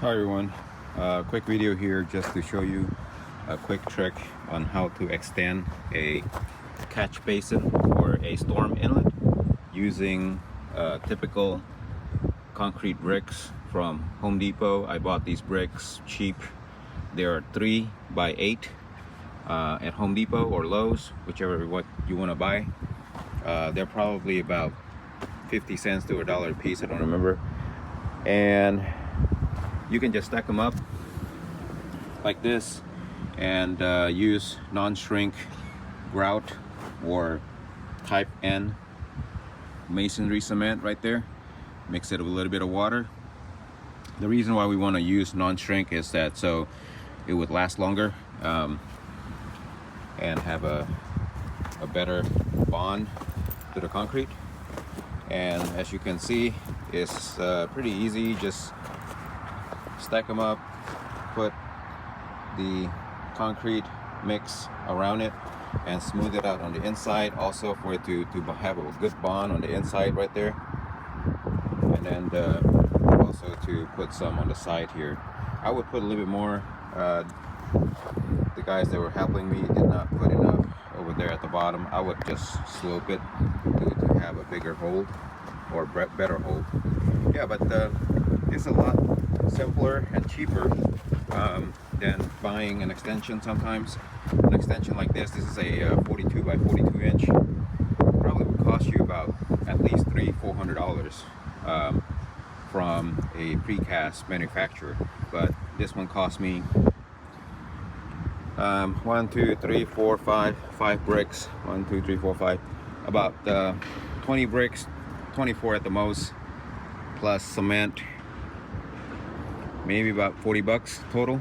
Hi everyone, quick video here just to show you a quick trick on how to extend a catch basin or a storm inlet using typical concrete bricks from Home Depot. I bought these bricks cheap. They are 3 by 8 at Home Depot or Lowe's, whichever what you want to buy. They're probably about 50 cents to $1 a piece, I don't remember. And you can just stack them up like this and use non-shrink grout or type N masonry cement right there. Mix it with a little bit of water. The reason why we want to use non-shrink is that so it would last longer and have a better bond to the concrete. And as you can see, it's pretty easy. Just stack them up, put the concrete mix around it and smooth it out on the inside, also for it to have a good bond on the inside right there. And then also to put some on the side here. I would put a little bit more. The guys that were helping me did not put enough over there at the bottom. I would just slope it to have a bigger hold or better hold. Yeah, but it's a lot simpler and cheaper than buying an extension. Sometimes an extension like this is a 42 by 42 inch, probably would cost you about at least $300-400 from a precast manufacturer, but this one cost me 1 2 3 4 5 bricks. 1 2 3 4 5, about 20 bricks, 24 at the most, plus cement, maybe about $40 total.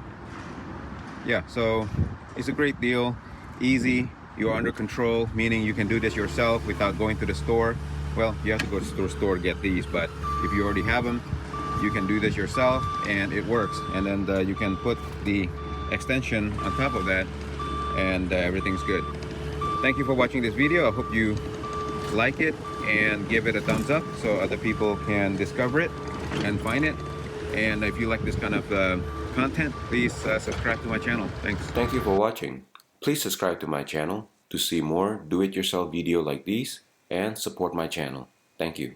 Yeah, so it's a great deal, easy, you're under control, meaning you can do this yourself without going to the store. Well, you have to go to the store to get these, but if you already have them, you can do this yourself and it works. And then you can put the extension on top of that and everything's good. Thank you for watching this video. I hope you like it and give it a thumbs up so other people can discover it and find it. And if you like this kind of content, please subscribe to my channel. Thanks. Thank you for watching. Please subscribe to my channel to see more do-it-yourself video like these and support my channel. Thank you.